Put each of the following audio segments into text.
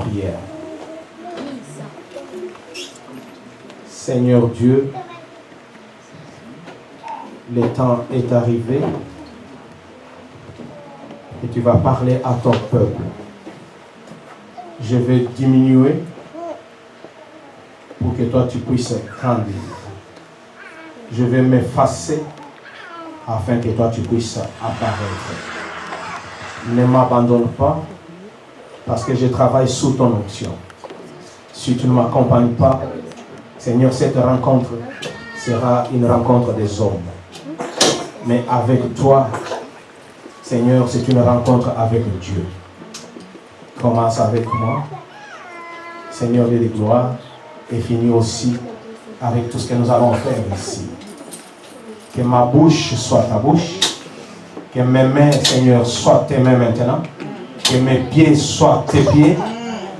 prière. Seigneur Dieu, le temps est arrivé et tu vas parler à ton peuple. Je vais diminuer pour que toi tu puisses grandir. Je vais m'effacer afin que toi tu puisses apparaître. Ne m'abandonne pas parce que je travaille sous ton onction. Si tu ne m'accompagnes pas, Seigneur, cette rencontre sera une rencontre des hommes. Mais avec toi, Seigneur, c'est une rencontre avec Dieu. Commence avec moi, Seigneur Dieu de gloire, et finis aussi avec tout ce que nous allons faire ici. Que ma bouche soit ta bouche, que mes mains, Seigneur, soient tes mains maintenant, que mes pieds soient tes pieds,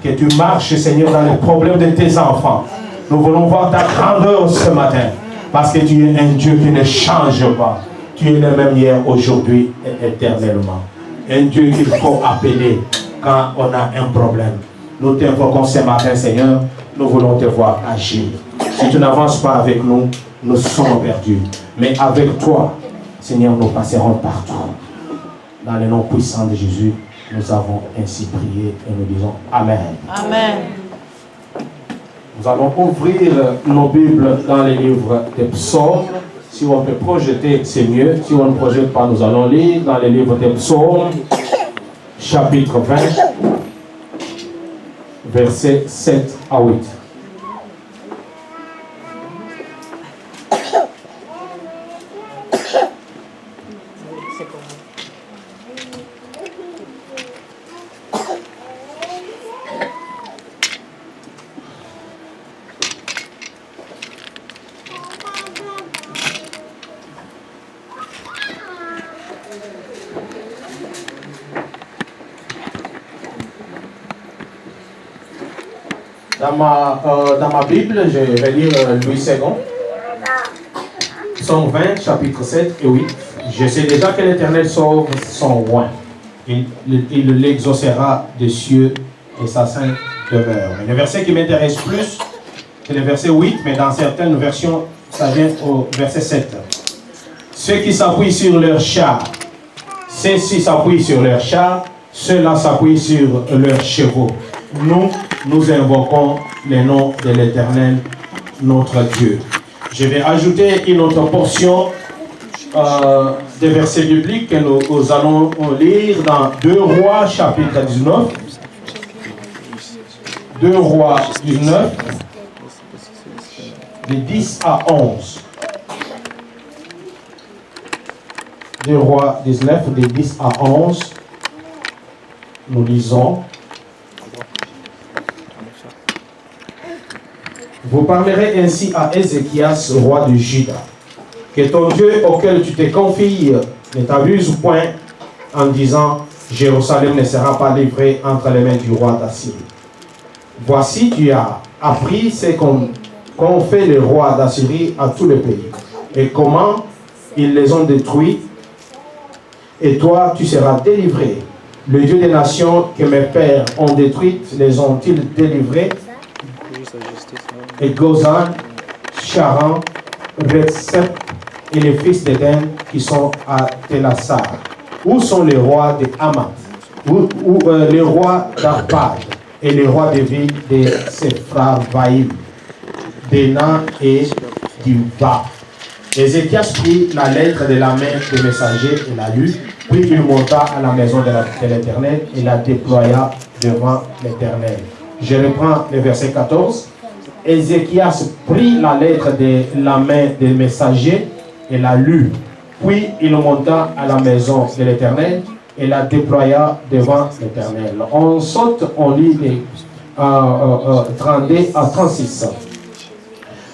que tu marches, Seigneur, dans les problèmes de tes enfants. Nous voulons voir ta grandeur ce matin, parce que tu es un Dieu qui ne change pas. Tu es le même hier, aujourd'hui et éternellement. Un Dieu qu'il faut appeler quand on a un problème. Nous t'invoquons ce matin, Seigneur, nous voulons te voir agir. Si tu n'avances pas avec nous, nous sommes perdus. Mais avec toi, Seigneur, nous passerons partout. Dans le nom puissant de Jésus, nous avons ainsi prié et nous disons Amen. Amen. Nous allons ouvrir nos Bibles dans les livres des psaumes. Si on peut projeter, c'est mieux. Si on ne projette pas, nous allons lire dans les livres des psaumes, chapitre 20, versets 7 à 8. Dans ma Bible, je vais lire Louis II, Psaume 20, chapitre 7 et 8. Je sais déjà que l'Éternel sauve son roi. Il l'exaucera des cieux et sa sainte demeure. Mais le verset qui m'intéresse plus, c'est le verset 8, mais dans certaines versions, ça vient au verset 7. Ceux qui s'appuient sur leur char, ceux-ci s'appuient sur leur char, ceux-là s'appuient sur leurs chevaux. Nous invoquons le nom de l'Éternel, notre Dieu. Je vais ajouter une autre portion des versets bibliques que nous allons lire dans 2 Rois, chapitre 19. 2 Rois 19, de 10 à 11. 2 Rois 19, de 10 à 11. Nous lisons. Vous parlerez ainsi à Ézéchias, roi de Juda, que ton Dieu auquel tu te confies ne t'abuse point en disant Jérusalem ne sera pas livrée entre les mains du roi d'Assyrie. Voici, tu as appris ce qu'ont fait les rois d'Assyrie à tous les pays, et comment ils les ont détruits, et toi tu seras délivré. Le Dieu des nations que mes pères ont détruites, les ont-ils délivrés? Et Gozan, Charan, Retsep et les fils d'Éden qui sont à Télassar. Où sont les rois de Hamath? Les rois d'Arpad et les rois des villes de Sepharvaïm, d'Énan et d'Imba. Ézéchias prit la lettre de la main des messagers et la lut, puis il monta à la maison de l'Éternel et la déploya devant l'Éternel. Je reprends le verset 14. Ézéchias prit la lettre de la main des messagers et la lut. Puis il monta à la maison de l'Éternel et la déploya devant l'Éternel. On saute, on lit des 32 à 36.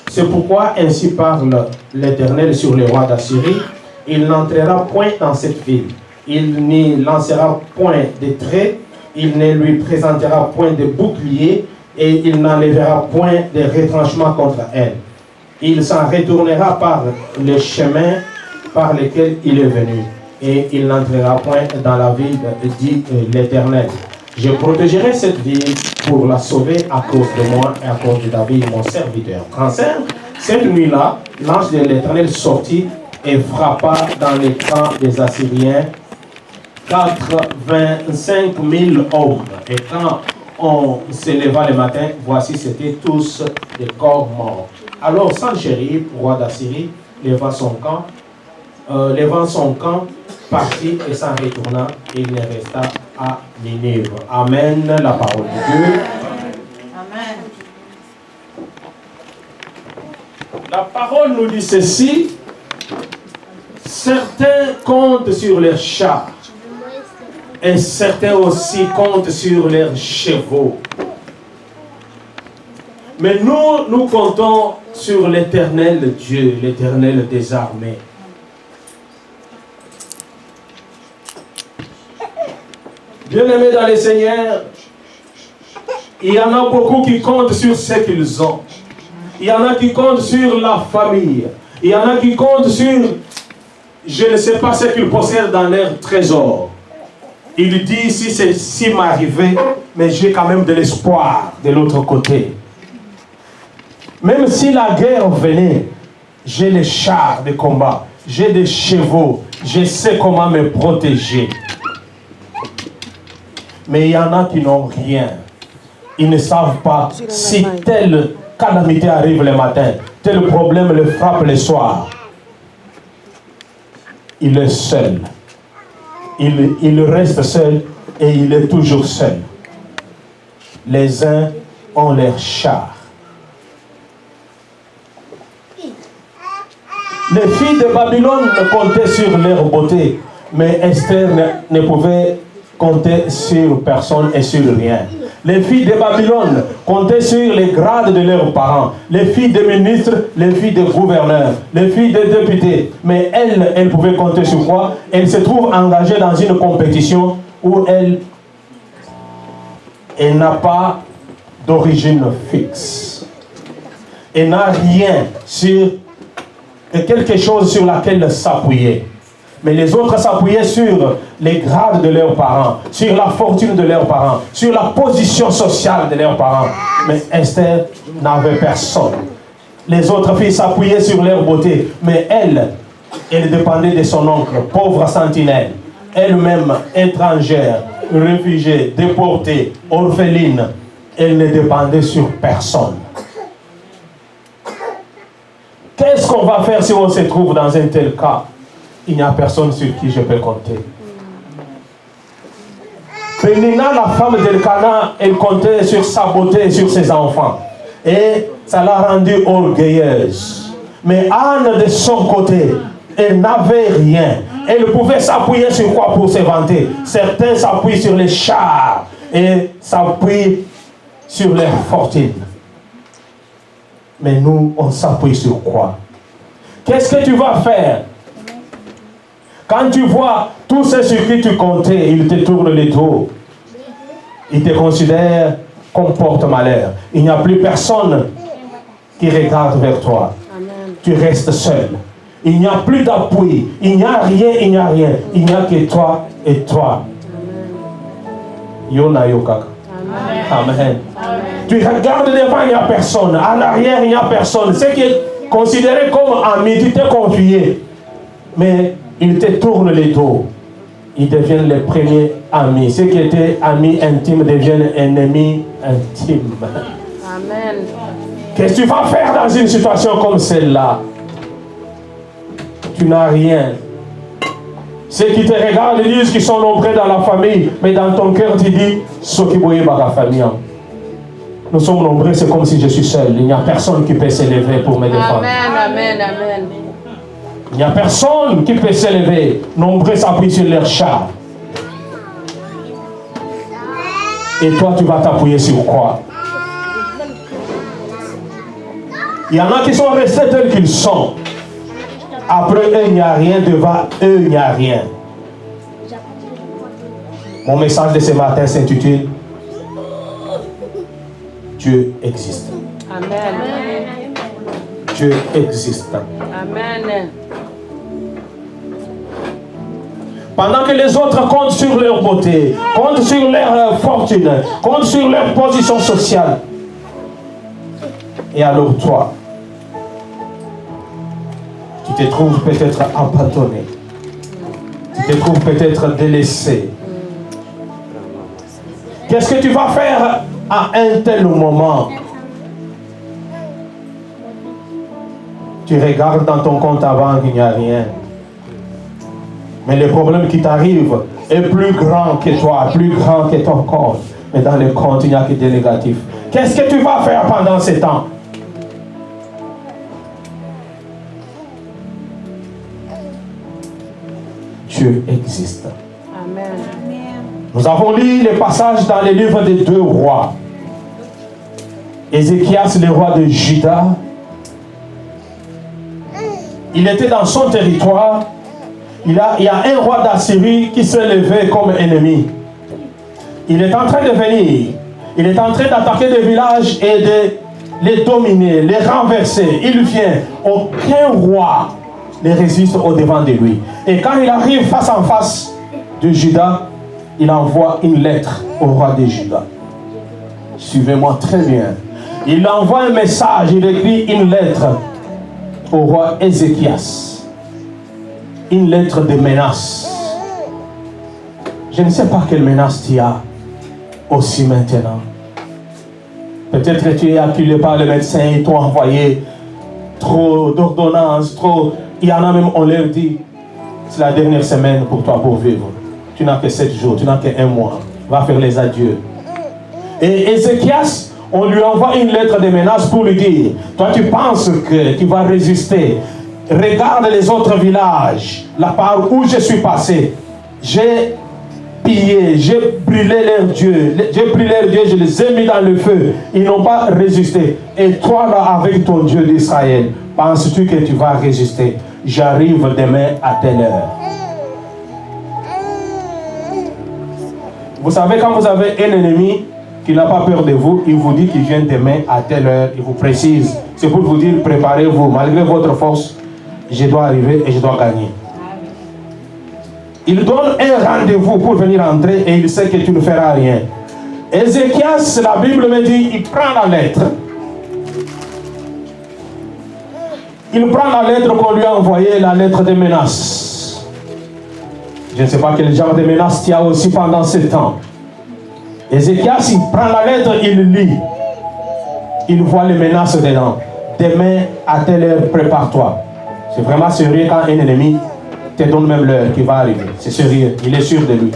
C'est pourquoi ainsi parle l'Éternel sur le roi d'Assyrie. Il n'entrera point dans cette ville. Il n'y lancera point de traits. Il ne lui présentera point de bouclier. Et il n'enlèvera point de retranchement contre elle. Il s'en retournera par le chemin par lequel il est venu. Et il n'entrera point dans la ville, dit l'Éternel. Je protégerai cette ville pour la sauver à cause de moi et à cause de David, mon serviteur. 35. Cette nuit-là, l'ange de l'Éternel sortit et frappa dans les camps des Assyriens 85 000 hommes. Et quand on se leva le matin, voici, c'était tous des corps morts. Alors Sanchérib, roi d'Assyrie, levant son camp, partit et s'en retourna, et il ne resta à Ninive. Amen, la parole de Dieu. Amen. La parole nous dit ceci: certains comptent sur leurs chars, et certains aussi comptent sur leurs chevaux. Mais nous comptons sur l'Éternel Dieu, l'Éternel des armées. Bien-aimés dans le Seigneur, il y en a beaucoup qui comptent sur ce qu'ils ont. Il y en a qui comptent sur la famille. Il y en a qui comptent sur, je ne sais pas ce qu'ils possèdent dans leur trésor. Il dit, si ceci m'arrivait, mais j'ai quand même de l'espoir de l'autre côté. Même si la guerre venait, j'ai les chars de combat, j'ai des chevaux, je sais comment me protéger. Mais il y en a qui n'ont rien. Ils ne savent pas si telle calamité arrive le matin, tel problème le frappe le soir. Il est seul. Il reste seul et il est toujours seul. Les uns ont leurs chars. Les filles de Babylone comptaient sur leur beauté, mais Esther ne pouvait compter sur personne et sur rien. Les filles de Babylone comptaient sur les grades de leurs parents, les filles des ministres, les filles des gouverneurs, les filles des députés. Mais elle pouvait compter sur quoi? Elle se trouve engagée dans une compétition où elle n'a pas d'origine fixe. Elle n'a rien sur quelque chose sur laquelle s'appuyer. Mais les autres s'appuyaient sur les grades de leurs parents, sur la fortune de leurs parents, sur la position sociale de leurs parents. Mais Esther n'avait personne. Les autres filles s'appuyaient sur leur beauté. Mais elle dépendait de son oncle, pauvre sentinelle. Elle-même étrangère, réfugiée, déportée, orpheline. Elle ne dépendait sur personne. Qu'est-ce qu'on va faire si on se trouve dans un tel cas? Il n'y a personne sur qui je peux compter. Pénina, la femme d'Elkana, elle comptait sur sa beauté et sur ses enfants. Et ça l'a rendue orgueilleuse. Mais Anne, de son côté, elle n'avait rien. Elle pouvait s'appuyer sur quoi pour se vanter? Certains s'appuient sur les chars et s'appuient sur leur fortune. Mais nous, on s'appuie sur quoi? Qu'est-ce que tu vas faire? Quand tu vois tous ceux sur qui tu comptais, ils te tournent le dos. Ils te considèrent comme porte-malheur. Il n'y a plus personne qui regarde vers toi. Amen. Tu restes seul. Il n'y a plus d'appui. Il n'y a rien, il n'y a rien. Il n'y a que toi et toi. Yona Yokaka. Amen. Amen. Amen. Tu regardes devant, il n'y a personne. À l'arrière, il n'y a personne. Ce qui est considéré comme ami, tu t'es confié. Mais ils te tournent les dos. Ils deviennent les premiers amis. Ceux qui étaient amis intimes deviennent ennemis intimes. Amen. Qu'est-ce que tu vas faire dans une situation comme celle-là? Tu n'as rien. Ceux qui te regardent disent qu'ils sont nombreux dans la famille, mais dans ton cœur tu dis, ceux qui voient la famille. Nous sommes nombreux, c'est comme si je suis seul. Il n'y a personne qui peut s'élever pour me défendre. Amen, amen, amen. Il n'y a personne qui peut s'élever. Nombreux s'appuient sur leur char. Et toi, tu vas t'appuyer sur quoi? Il y en a qui sont restés tels qu'ils sont. Après eux, il n'y a rien. Devant eux, il n'y a rien. Mon message de ce matin s'intitule Dieu existe. Amen. Dieu existe. Amen. Pendant que les autres comptent sur leur beauté, comptent sur leur fortune, comptent sur leur position sociale. Et alors toi, tu te trouves peut-être abandonné. Tu te trouves peut-être délaissé. Qu'est-ce que tu vas faire à un tel moment? Tu regardes dans ton compte avant qu'il n'y a rien. Mais le problème qui t'arrive est plus grand que toi, plus grand que ton corps. Mais dans le compte, il n'y a que des négatifs. Qu'est-ce que tu vas faire pendant ce temps? Dieu existe. Amen. Nous avons lu les passages dans les livres des 2 rois. Ézéchias, le roi de Juda, il était dans son territoire. Il y a un roi d'Assyrie qui s'est levé comme ennemi. Il est en train de venir. Il est en train d'attaquer des villages et de les dominer, les renverser. Il vient. Aucun roi ne résiste au-devant de lui. Et quand il arrive face en face de Juda, il envoie une lettre au roi de Juda. Suivez-moi très bien. Il envoie un message, il écrit une lettre au roi Ézéchias. Une lettre de menace. Je ne sais pas quelle menace tu as aussi maintenant. Peut-être que tu es acculé par le médecin, ils t'ont envoyé trop d'ordonnances, trop. Il y en a même, on leur dit, c'est la dernière semaine pour toi pour vivre. Tu n'as que 7 jours, tu n'as que 1 mois. Va faire les adieux. Et Ézéchias, on lui envoie une lettre de menace pour lui dire, toi tu penses que tu vas résister. Regarde les autres villages, la part où je suis passé. J'ai pillé, j'ai brûlé leurs dieux. J'ai pris leurs dieux, je les ai mis dans le feu. Ils n'ont pas résisté. Et toi là, avec ton Dieu d'Israël, penses-tu que tu vas résister? J'arrive demain à telle heure. Vous savez, quand vous avez un ennemi qui n'a pas peur de vous, il vous dit qu'il vient demain à telle heure, il vous précise. C'est pour vous dire, préparez-vous, malgré votre force, je dois arriver et je dois gagner. Il donne un rendez-vous pour venir entrer et il sait que tu ne feras rien. Ézéchias, la Bible me dit, il prend la lettre. Il prend la lettre qu'on lui a envoyée, la lettre de menace. Je ne sais pas quel genre de menace il y a aussi pendant ce temps. Ézéchias, il prend la lettre, il lit. Il voit les menaces dedans. Demain, à telle heure, prépare-toi. C'est vraiment sérieux quand un ennemi te donne même l'heure qui va arriver. C'est sérieux, il est sûr de lui.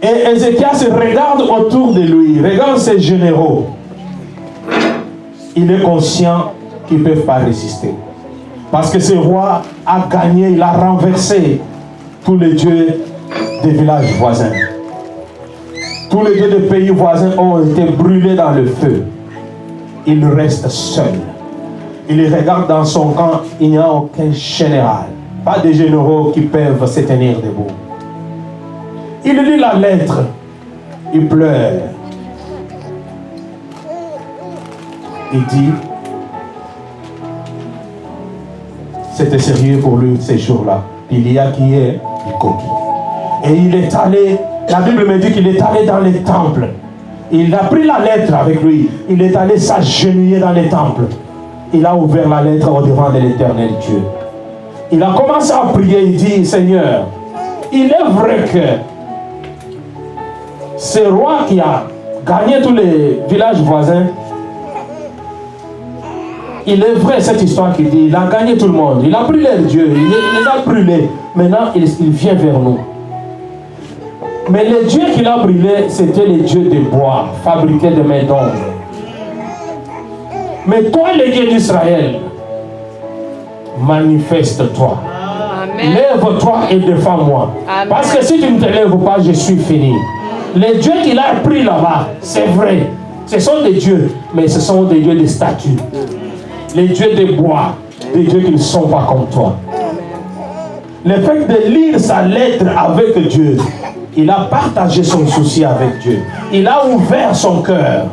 Et Ézéchias regarde autour de lui, regarde ses généraux. Il est conscient qu'ils ne peuvent pas résister. Parce que ce roi a gagné, il a renversé tous les dieux des villages voisins. Tous les dieux des pays voisins ont été brûlés dans le feu. Il reste seul. Il regarde dans son camp, il n'y a aucun général. Pas de généraux qui peuvent se tenir debout. Il lit la lettre. Il pleure. Il dit, c'était sérieux pour lui ces jours-là. Il y a qui est coquille. Et il est allé, la Bible me dit qu'il est allé dans les temples. Il a pris la lettre avec lui. Il est allé s'agenouiller dans les temples. Il a ouvert la lettre au devant de l'Éternel Dieu. Il a commencé à prier. Il dit, Seigneur, il est vrai que ce roi qui a gagné tous les villages voisins, il est vrai cette histoire qui dit, il a gagné tout le monde. Il a pris leurs dieux, il les a brûlés. Maintenant, il vient vers nous. Mais les dieux qu'il a brûlés, c'était les dieux de bois, fabriqués de main d'homme. Mais toi, le Dieu d'Israël, manifeste-toi. Lève-toi et défends-moi. Parce que si tu ne te lèves pas, je suis fini. Les dieux qu'il a pris là-bas, c'est vrai. Ce sont des dieux, mais ce sont des dieux de statues. Les dieux de bois, des dieux qui ne sont pas comme toi. Le fait de lire sa lettre avec Dieu, il a partagé son souci avec Dieu. Il a ouvert son cœur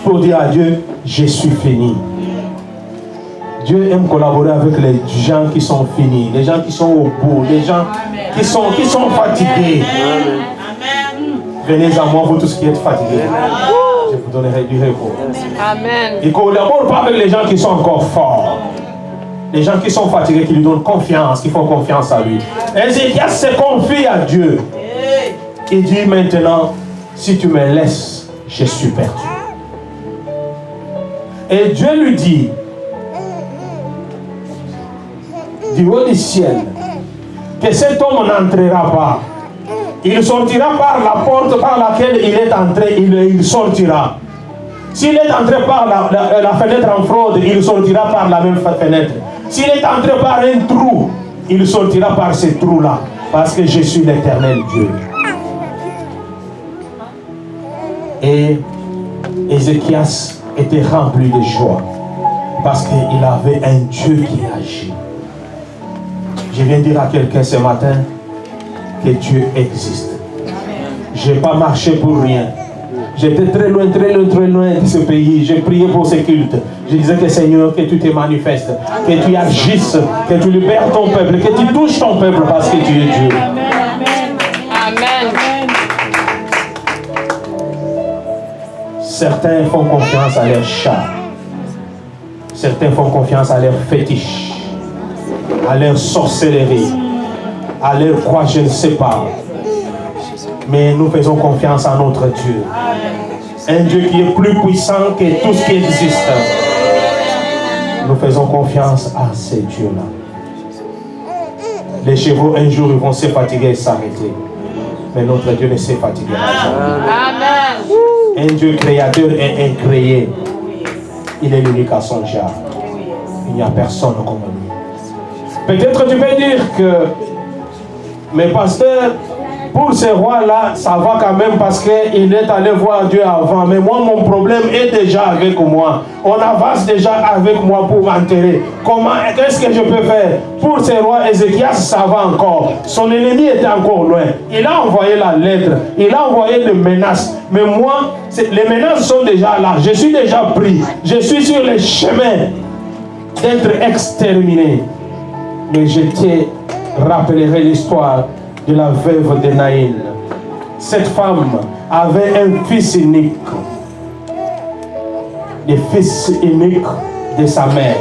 pour dire à Dieu, je suis fini. Dieu aime collaborer avec les gens qui sont finis, les gens qui sont au bout, les gens qui sont fatigués. Venez à moi, vous tous qui êtes fatigués. Je vous donnerai du repos. Amen. Il ne collabore pas avec les gens qui sont encore forts. Les gens qui sont fatigués, qui lui donnent confiance, qui font confiance à lui. Ézéchias se confie à Dieu. Il dit maintenant, si tu me laisses, je suis perdu. Et Dieu lui dit, du haut du ciel, que cet homme n'entrera pas. Il sortira par la porte par laquelle il est entré, il sortira. S'il est entré par la fenêtre en fraude, il sortira par la même fenêtre. S'il est entré par un trou, il sortira par ce trou-là. Parce que je suis l'Éternel Dieu. Et Ézéchias était rempli de joie. Parce qu'il avait un Dieu qui agit. Je viens dire à quelqu'un ce matin que Dieu existe. Je n'ai pas marché pour rien. J'étais très loin de ce pays. J'ai prié pour ce culte. Je disais que Seigneur, que tu te manifestes, que tu agisses, que tu libères ton peuple, que tu touches ton peuple parce que tu es Dieu. Amen. Certains font confiance à leurs chats. Certains font confiance à leurs fétiches, à leur sorcellerie, à leur quoi je ne sais pas. Mais nous faisons confiance à notre Dieu. Un Dieu qui est plus puissant que tout ce qui existe. Nous faisons confiance à ce Dieu-là. Les chevaux, un jour, ils vont se fatiguer et s'arrêter. Mais notre Dieu ne s'est fatigué. Amen. Un Dieu créateur et incréé. Il est l'unique à son genre. Il n'y a personne comme lui. Peut-être tu peux dire que, mais pasteur, pour ce roi-là, ça va quand même parce qu'il est allé voir Dieu avant. Mais moi, mon problème est déjà avec moi. On avance déjà avec moi pour m'enterrer. Comment, qu'est-ce que je peux faire? Pour ce roi Ézéchias, ça va encore. Son ennemi était encore loin. Il a envoyé la lettre. Il a envoyé des menaces. Mais moi, les menaces sont déjà là. Je suis déjà pris. Je suis sur le chemin d'être exterminé. Mais je te rappellerai l'histoire de la veuve de Naïl. Cette femme avait un fils unique. Le fils unique de sa mère,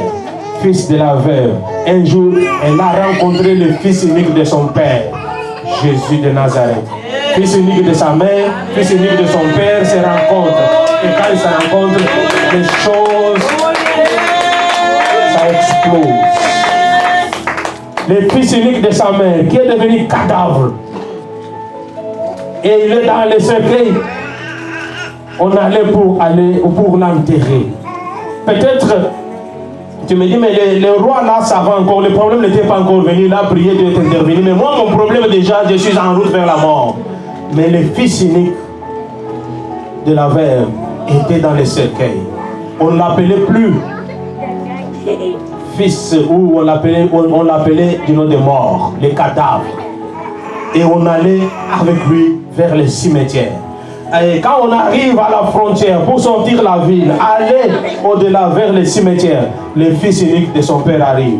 fils de la veuve. Un jour, elle a rencontré le fils unique de son père, Jésus de Nazareth. Fils unique de sa mère, fils unique de son père se rencontrent. Et quand ils se rencontrent, les choses, ça explose. Le fils unique de sa mère, qui est devenu cadavre. Et il est dans le cercueil. On allait pour l'enterrer. Peut-être, tu me dis, mais le roi là, ça va encore. Le problème n'était pas encore venu. Il a prié de t'intervenir. Mais moi, mon problème déjà, je suis en route vers la mort. Mais le fils unique de la veuve était dans le cercueil. On ne l'appelait plus fils, ou on l'appelait du nom de mort, les cadavres. Et on allait avec lui vers le cimetière. Et quand on arrive à la frontière pour sortir la ville, aller au-delà vers le cimetière, le fils unique de son père arrive.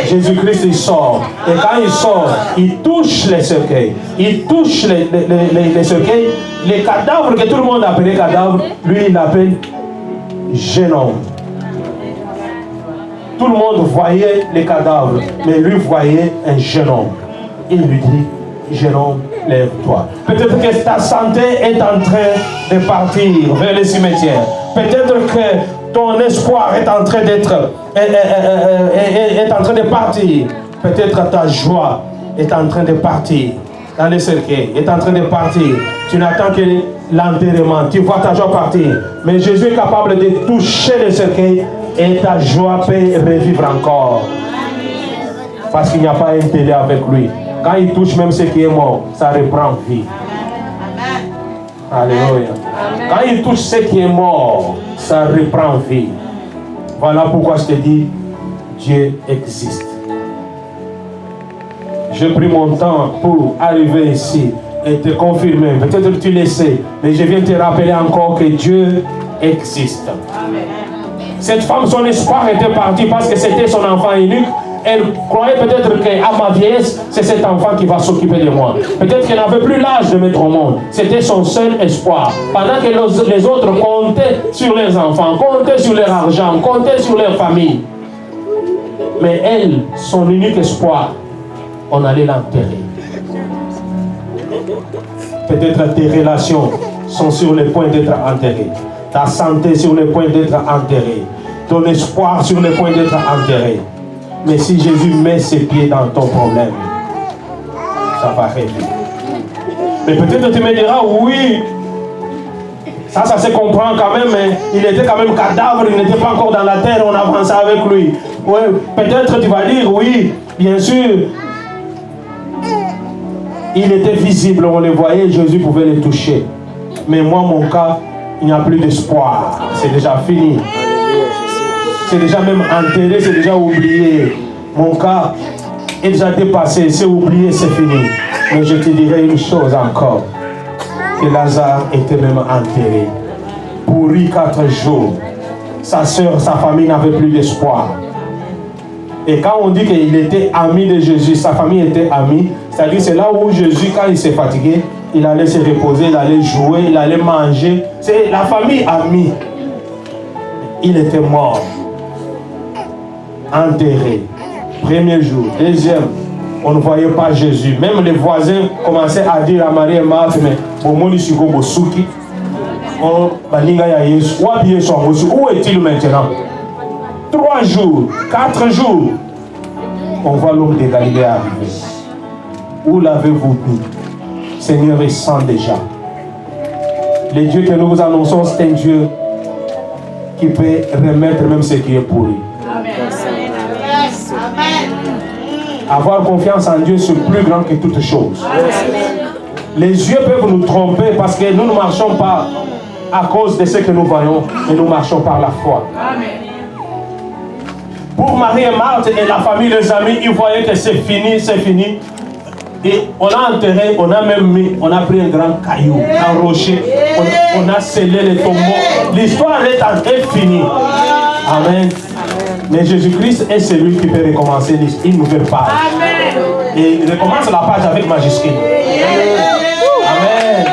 Jésus-Christ il sort. Et quand il sort, il touche les cercueils. Il touche les cercueils. Les cadavres que tout le monde appelait cadavres, lui il l'appelle jeune homme. Tout le monde voyait les cadavres, mais lui voyait un jeune homme. Il lui dit, jeune homme, lève-toi. Peut-être que ta santé est en train de partir vers le cimetière. Peut-être que ton espoir est en train de partir. Peut-être ta joie est en train de partir dans le cercueil, est en train de partir. Tu n'attends que l'enterrement. Tu vois ta joie partir. Mais Jésus est capable de toucher le cercueil et ta joie peut revivre encore. Parce qu'il n'y a pas un télé avec lui. Quand il touche même ce qui est mort, ça reprend vie. Alléluia. Quand il touche ce qui est mort, ça reprend vie. Voilà pourquoi je te dis, Dieu existe. J'ai pris mon temps pour arriver ici et te confirmer. Peut-être que tu le sais, mais je viens te rappeler encore que Dieu existe. Cette femme, son espoir était parti parce que c'était son enfant unique. Elle croyait peut-être qu'à ma vieillesse, c'est cet enfant qui va s'occuper de moi. Peut-être qu'elle n'avait plus l'âge de mettre au monde. C'était son seul espoir. Pendant que les autres comptaient sur leurs enfants, comptaient sur leur argent, comptaient sur leur famille. Mais elle, son unique espoir, on allait l'enterrer. Peut-être tes relations sont sur le point d'être enterrées. Ta santé sur le point d'être enterrée. Ton espoir sur le point d'être enterré. Mais si Jésus met ses pieds dans ton problème, ça va régler. Mais peut-être tu me diras, oui, ça se comprend quand même, mais il était quand même cadavre, il n'était pas encore dans la terre, on avançait avec lui. Oui, peut-être tu vas dire, oui, bien sûr, il était visible, on le voyait, Jésus pouvait le toucher. Mais moi, mon cas, il n'y a plus d'espoir, c'est déjà fini. C'est déjà même enterré, c'est déjà oublié. Mon cas est déjà dépassé, c'est oublié, c'est fini. Mais je te dirai une chose encore. Que Lazare était même enterré. Pourri 4 jours. Sa soeur, sa famille n'avait plus d'espoir. Et quand on dit qu'il était ami de Jésus, sa famille était amie, c'est-à-dire c'est là où Jésus, quand il s'est fatigué, il allait se reposer, il allait jouer, il allait manger. C'est la famille amie. Il était mort. Enterré. Premier jour. Deuxième, on ne voyait pas Jésus. Même les voisins commençaient à dire à Marie et Marthe, mais où est-il maintenant? 3 jours, 4 jours, on voit l'homme de Galilée arriver. Où l'avez-vous mis? Seigneur, il sent déjà. Le Dieu que nous vous annonçons, c'est un Dieu qui peut remettre même ce qui est pourri. Avoir confiance en Dieu, c'est plus grand que toute chose. Les yeux peuvent nous tromper parce que nous ne marchons pas à cause de ce que nous voyons, mais nous marchons par la foi. Pour Marie et Marthe et la famille, les amis, ils voyaient que c'est fini, c'est fini. Et on a enterré, on a même mis, on a pris un grand caillou, un rocher, on a scellé les tombeaux. L'histoire est finie. Amen. Mais Jésus-Christ est celui qui peut recommencer une nouvelle page. Amen. Et il recommence la page avec majuscule. Amen.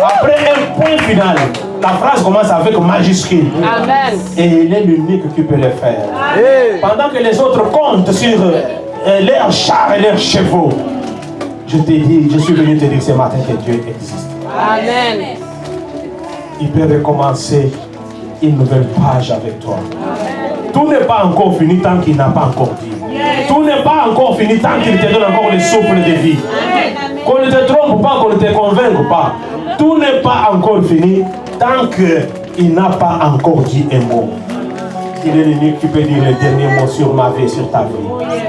Après un point final, la phrase commence avec majuscule. Amen. Et il est l'unique qui peut le faire. Amen. Pendant que les autres comptent sur leurs chars et leurs chevaux, je te dis, je suis venu te dire ce matin que Dieu existe. Amen. Il peut recommencer une nouvelle page avec toi. Amen. Tout n'est pas encore fini tant qu'il n'a pas encore dit. Yes. Tout n'est pas encore fini tant qu'il te donne encore le souffle de vie. Amen. Qu'on ne te trompe pas, qu'on ne te convainque pas. Tout n'est pas encore fini tant qu'il n'a pas encore dit un mot. Il est l'unique qui peut dire le dernier mot sur ma vie, sur ta vie. Yes.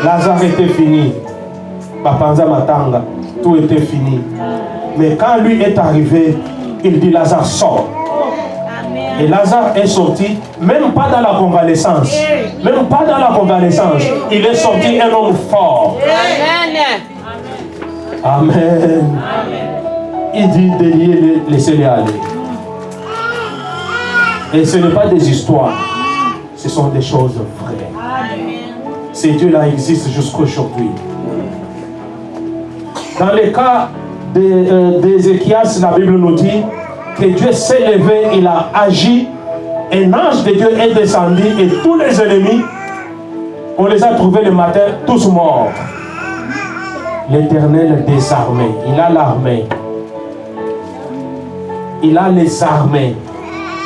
Lazare était fini. Bapanza Matanga, tout était fini. Mais quand lui est arrivé, il dit Lazare sort. Et Lazare est sorti, même pas dans la convalescence. Même pas dans la convalescence. Il est sorti un homme fort. Amen. Amen. Il dit de laissez-les aller. Et ce n'est pas des histoires. Ce sont des choses vraies. Ces dieux-là existent jusqu'aujourd'hui. Dans le cas d'Ézéchias, la Bible nous dit que Dieu s'est levé, il a agi, un ange de Dieu est descendu et tous les ennemis, on les a trouvés le matin, tous morts. L'Éternel désarmé, il a l'armée. Il a les armées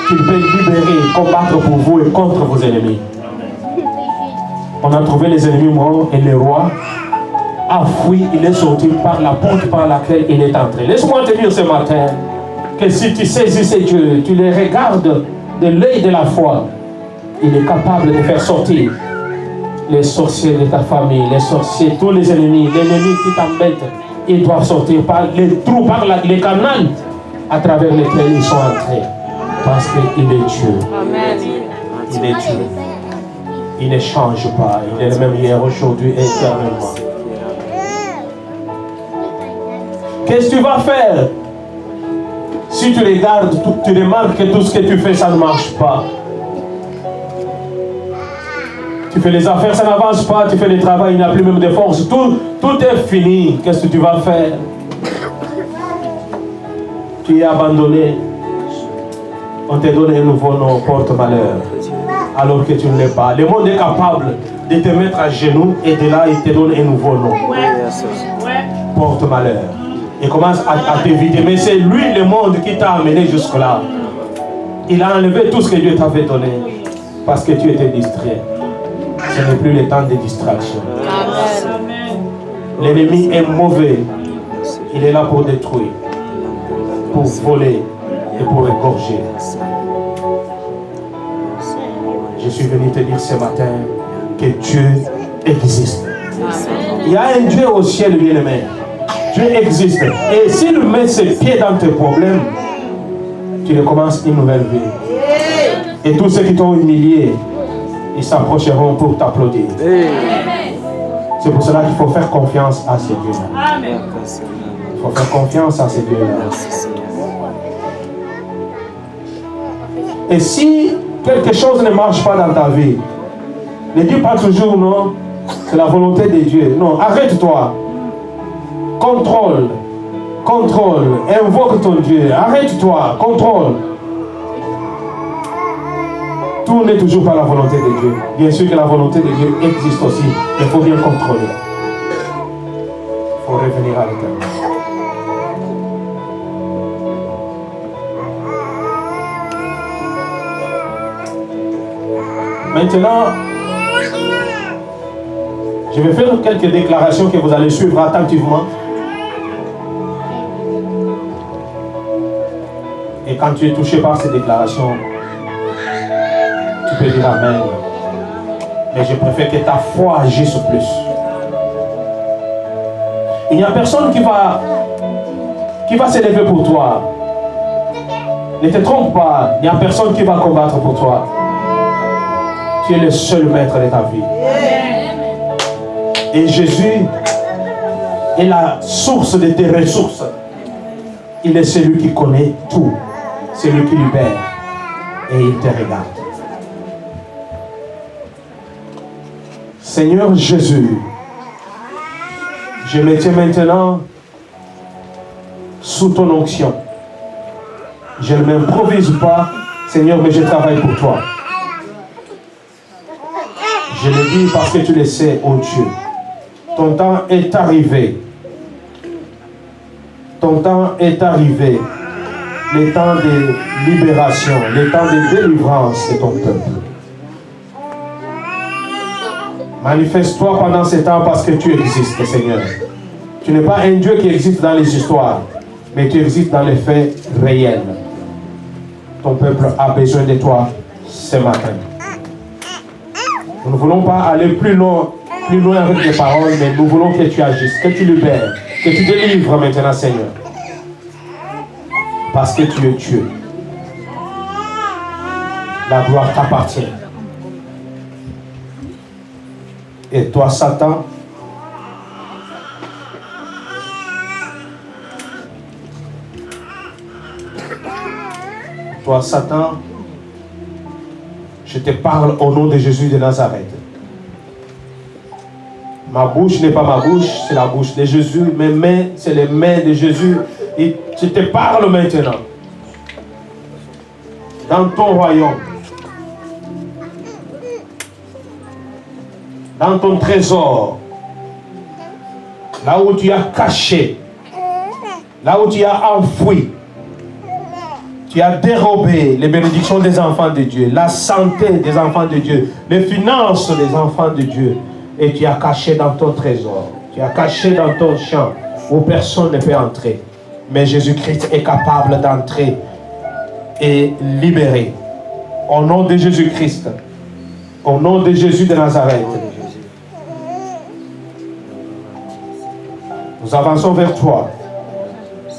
qu'il peut libérer, combattre pour vous et contre vos ennemis. On a trouvé les ennemis morts et le roi a fui, il est sorti par la porte par laquelle il est entré. Laisse-moi te dire ce matin que si tu saisis ces dieux, tu les regardes de l'œil de la foi, il est capable de faire sortir les sorciers de ta famille, les sorciers, tous les ennemis qui t'embêtent, ils doivent sortir par les trous, par les canaux à travers lesquels ils sont entrés. Parce qu'il est Dieu. Amen. Il est Dieu. Il ne change pas. Il est le même hier, aujourd'hui et éternellement. Qu'est-ce que tu vas faire Si tu regardes, tu remarques que tout ce que tu fais, ça ne marche pas. Tu fais les affaires, ça n'avance pas. Tu fais le travail, il n'y a plus même de force. Tout est fini. Qu'est-ce que tu vas faire? Tu es abandonné. On te donne un nouveau nom, porte-malheur. Alors que tu ne l'es pas. Le monde est capable de te mettre à genoux et de là, il te donne un nouveau nom. Porte-malheur. Il commence à t'éviter. Mais c'est lui, le monde, qui t'a amené jusque-là. Il a enlevé tout ce que Dieu t'avait donné. Parce que tu étais distrait. Ce n'est plus le temps de distraction. L'ennemi est mauvais. Il est là pour détruire, pour voler et pour égorger. Je suis venu te dire ce matin que Dieu existe. Il y a un Dieu au ciel, bien-aimé. Dieu existe. Et s'il met ses pieds dans tes problèmes, tu recommences une nouvelle vie. Et tous ceux qui t'ont humilié, ils s'approcheront pour t'applaudir. C'est pour cela qu'il faut faire confiance à ces dieux-là. Il faut faire confiance à ces dieux-là. Et si quelque chose ne marche pas dans ta vie, ne dis pas toujours non, c'est la volonté de Dieu. Non, arrête-toi. Contrôle. Invoque ton Dieu. Arrête-toi. Contrôle. Tout n'est toujours pas la volonté de Dieu. Bien sûr que la volonté de Dieu existe aussi. Il faut bien contrôler. Il faut revenir à l'Éternel. Maintenant, je vais faire quelques déclarations que vous allez suivre attentivement. Et quand tu es touché par ces déclarations, tu peux dire Amen. Mais je préfère que ta foi agisse plus. Il n'y a personne qui va se lever pour toi. Ne te trompe pas, il n'y a personne qui va combattre pour toi. Tu es le seul maître de ta vie. Et Jésus est la source de tes ressources. Il est celui qui connaît tout. C'est lui qui libère. Et il te regarde. Seigneur Jésus, je me tiens maintenant sous ton onction. Je ne m'improvise pas, Seigneur, mais je travaille pour toi. Je le dis parce que tu le sais, oh Dieu. Ton temps est arrivé. Ton temps est arrivé. Le temps de libération, le temps de délivrance de ton peuple. Manifeste-toi pendant ce temps parce que tu existes, Seigneur. Tu n'es pas un Dieu qui existe dans les histoires, mais tu existes dans les faits réels. Ton peuple a besoin de toi ce matin. Nous ne voulons pas aller plus loin avec les paroles, mais nous voulons que tu agisses, que tu libères, que tu délivres maintenant, Seigneur. Parce que tu es Dieu. La gloire t'appartient. Et toi, Satan, je te parle au nom de Jésus de Nazareth. Ma bouche n'est pas ma bouche, c'est la bouche de Jésus. Mes mains, c'est les mains de Jésus. Et je te parle maintenant. Dans ton royaume. Dans ton trésor. Là où tu as caché. Là où tu as enfoui. Tu as dérobé les bénédictions des enfants de Dieu, la santé des enfants de Dieu, les finances des enfants de Dieu. Et tu as caché dans ton trésor. Tu as caché dans ton champ où personne ne peut entrer. Mais Jésus-Christ est capable d'entrer et libérer. Au nom de Jésus-Christ. Au nom de Jésus de Nazareth. Nous avançons vers toi.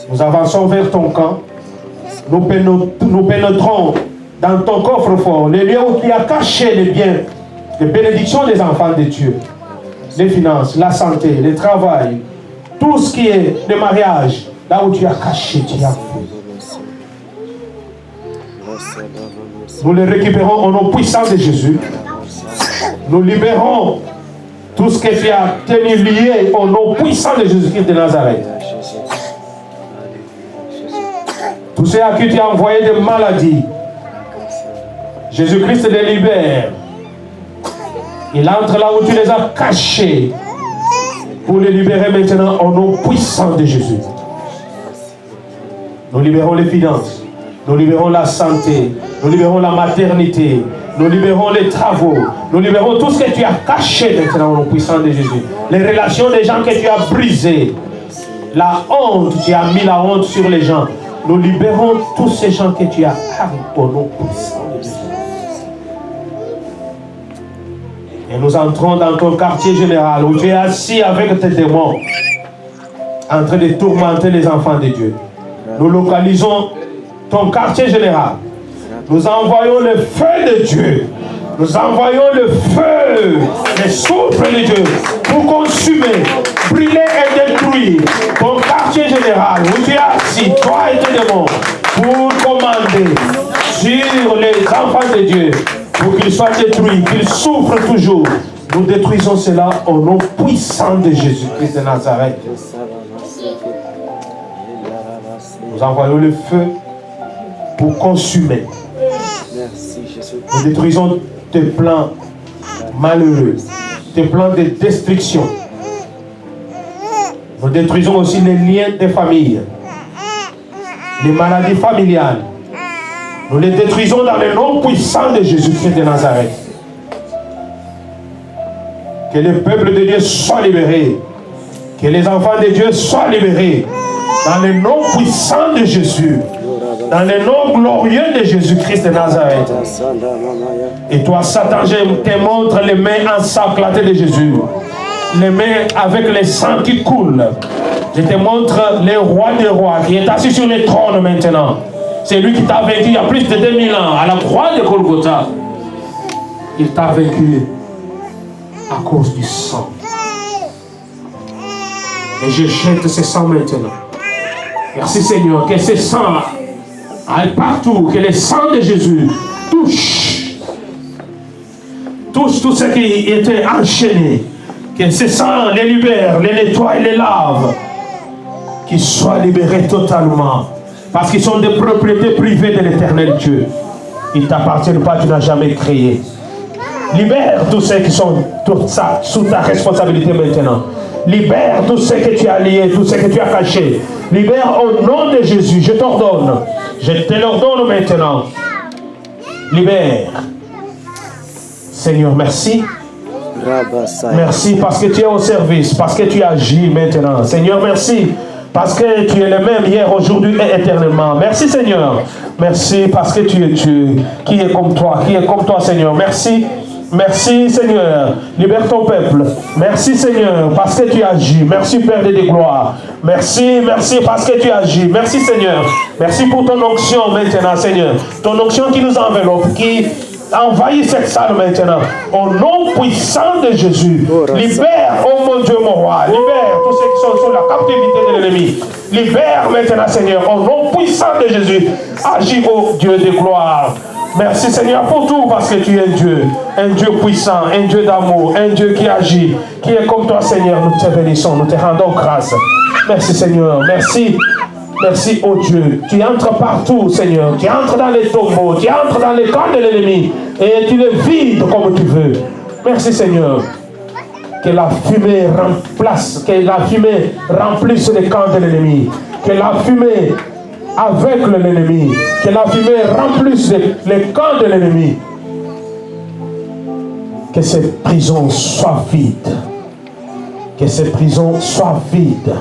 Nous avançons vers ton camp. Nous pénétrons dans ton coffre-fort, les lieux où tu as caché les biens, les bénédictions des enfants de Dieu, les finances, la santé, le travail, tout ce qui est le mariage, là où tu as caché, tu as fait. Nous les récupérons au nom puissant de Jésus. Nous libérons tout ce que tu as tenu lié au nom puissant de Jésus-Christ de Nazareth. Tous ceux à qui tu as envoyé des maladies, Jésus-Christ les libère. Il entre là où tu les as cachés pour les libérer maintenant au nom puissant de Jésus. Nous libérons les finances, nous libérons la santé, nous libérons la maternité, nous libérons les travaux, nous libérons tout ce que tu as caché maintenant au nom puissant de Jésus. Les relations des gens que tu as brisées, la honte, tu as mis la honte sur les gens. Nous libérons tous ces gens que tu as arrêtés au nom puissant de Jésus. Et nous entrons dans ton quartier général où tu es assis avec tes démons en train de tourmenter les enfants de Dieu. Nous localisons ton quartier général. Nous envoyons le feu de Dieu. Nous envoyons le feu, le souffle de Dieu pour consumer, brûler et détruire ton quartier général où tu es assis, toi et tes démons, pour commander sur les enfants de Dieu pour qu'ils soient détruits, qu'ils souffrent toujours. Nous détruisons cela au nom puissant de Jésus-Christ de Nazareth. Nous envoyons le feu pour consumer. Nous détruisons tes plans malheureux, tes plans de destruction. Nous détruisons aussi les liens des familles, les maladies familiales. Nous les détruisons dans le nom puissant de Jésus-Christ de Nazareth. Que le peuple de Dieu soit libéré. Que les enfants de Dieu soient libérés. Dans le nom puissant de Jésus. Dans le nom glorieux de Jésus-Christ de Nazareth. Et toi, Satan, je te montre les mains ensanglantées de Jésus. Les mains avec le sang qui coule. Je te montre le roi des rois qui est assis sur le trône maintenant. C'est lui qui t'a vaincu il y a plus de 2000 ans à la croix de Golgotha. Il t'a vaincu à cause du sang. Et je jette ce sang maintenant. Merci Seigneur, que ce sang aille partout, que le sang de Jésus touche tout ce qui était enchaîné. Que ce sang les libère, les nettoie et les lave. Qu'ils soient libérés totalement. Parce qu'ils sont des propriétés privées de l'éternel Dieu. Ils ne t'appartiennent pas, tu n'as jamais créé. Libère tous ceux qui sont sous ta responsabilité maintenant. Libère tous ceux que tu as liés, tous ceux que tu as cachés. Libère au nom de Jésus, je t'ordonne. Je te l'ordonne maintenant. Libère. Seigneur, merci. Merci parce que tu es au service, parce que tu agis maintenant. Seigneur, merci. Parce que tu es le même hier, aujourd'hui et éternellement. Merci Seigneur. Merci parce que tu es Dieu. Qui est comme toi Seigneur. Merci. Merci Seigneur. Libère ton peuple. Merci Seigneur parce que tu agis. Merci Père de gloire. Merci parce que tu agis. Merci Seigneur. Merci pour ton onction maintenant Seigneur. Ton onction qui nous enveloppe, qui envahit cette salle maintenant. Au nom puissant de Jésus. Libère, oh mon Dieu, mon roi. Libère tous ceux qui sont sous la captivité de l'ennemi. Libère maintenant, Seigneur. Au nom puissant de Jésus. Agis, oh Dieu de gloire. Merci, Seigneur, pour tout, parce que tu es Dieu. Un Dieu puissant, un Dieu d'amour, un Dieu qui agit, qui est comme toi, Seigneur. Nous te bénissons, nous te rendons grâce. Merci, Seigneur. Merci. Merci, oh Dieu. Tu entres partout, Seigneur. Tu entres dans les tombeaux. Tu entres dans les camps de l'ennemi. Et tu les vides comme tu veux. Merci, Seigneur. Que la fumée remplisse les camps de l'ennemi. Que la fumée aveugle l'ennemi. Que la fumée remplisse les camps de l'ennemi. Que ces prisons soient vides. Que ces prisons soient vides.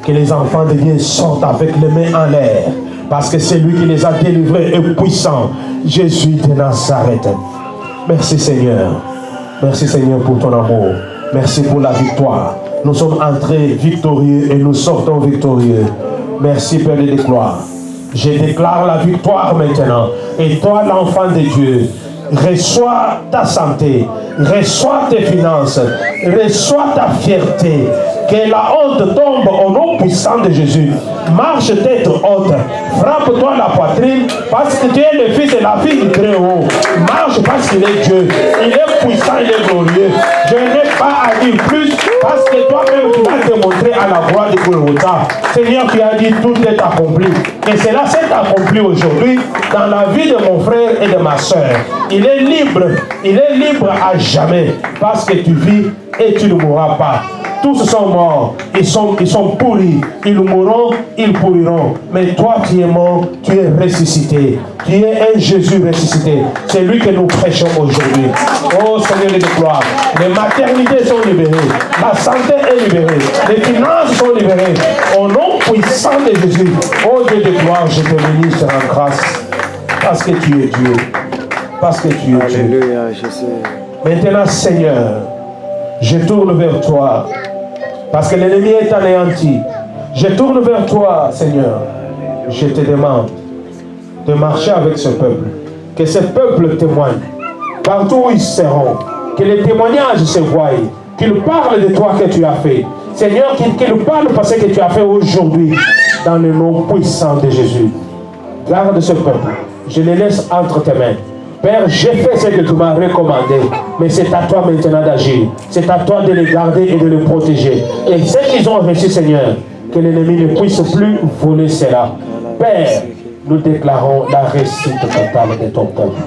Que les enfants de Dieu sortent avec les mains en l'air. Parce que c'est lui qui les a délivrés et puissant. Jésus de Nazareth. Merci Seigneur. Merci Seigneur pour ton amour. Merci pour la victoire. Nous sommes entrés victorieux et nous sortons victorieux. Merci Père de gloire. Je déclare la victoire maintenant. Et toi l'enfant de Dieu, reçois ta santé. Reçois tes finances. Reçois ta fierté. Que la honte tombe au nom puissant de Jésus. Marche tête haute. Frappe-toi la poitrine parce que tu es le fils et la fille du Très-Haut. Marche parce qu'il est Dieu. Il est puissant, il est glorieux. Je n'ai pas à dire plus parce que toi-même tu vas te montrer à la voix de Golgotha. Seigneur, tu as dit tout est accompli. Et cela s'est accompli aujourd'hui dans la vie de mon frère et de ma soeur. Il est libre à jamais parce que tu vis et tu ne mourras pas. Tous sont morts, ils sont pourris, ils mourront, ils pourriront. Mais toi tu es mort, tu es ressuscité. Tu es un Jésus ressuscité. C'est lui que nous prêchons aujourd'hui. Oh Seigneur de gloire, les maternités sont libérées, la santé est libérée, les finances sont libérées. Au nom puissant de Jésus, oh Dieu de gloire, je te bénis, je te rends grâce. Parce que tu es Dieu. Parce que tu es Dieu. Alléluia, Jésus. Maintenant Seigneur, je tourne vers toi. Parce que l'ennemi est anéanti. Je tourne vers toi, Seigneur. Je te demande de marcher avec ce peuple. Que ce peuple témoigne. Partout où ils seront. Que les témoignages se voient. Qu'ils parlent de toi que tu as fait. Seigneur, qu'ils parlent de ce que tu as fait aujourd'hui. Dans le nom puissant de Jésus. Garde ce peuple. Je les laisse entre tes mains. Père, j'ai fait ce que tu m'as recommandé, mais c'est à toi maintenant d'agir. C'est à toi de les garder et de les protéger. Et ce qu'ils ont reçu, Seigneur, que l'ennemi ne puisse plus voler cela. Père, nous déclarons la réussite totale de ton peuple.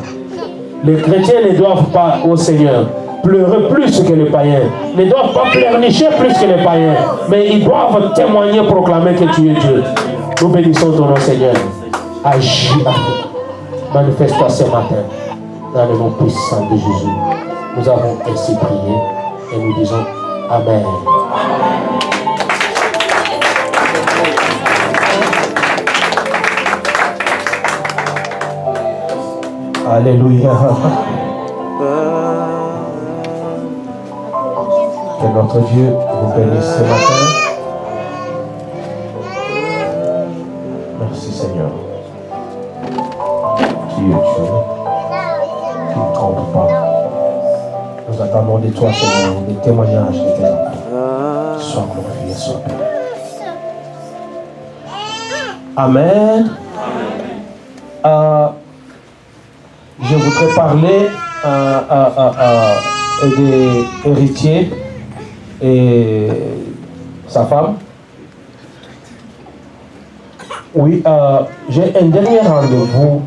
Les chrétiens ne doivent pas, au Seigneur, pleurer plus que les païens, ne doivent pas pleurnicher plus que les païens, mais ils doivent témoigner, proclamer que tu es Dieu. Nous bénissons ton nom, Seigneur. Agis à nous. Manifeste-toi ce matin dans le nom puissant de Jésus. Nous avons ainsi prié et nous disons Amen. Alléluia. Que notre Dieu vous bénisse ce matin. Merci Seigneur. Tu es Dieu. Tu ne trompes pas. Nous attendons de toi, Seigneur, des témoignages de tes enfants. Sois glorifié, sois béni. Amen. Je voudrais parler des héritiers et sa femme. Oui, j'ai un dernier rendez-vous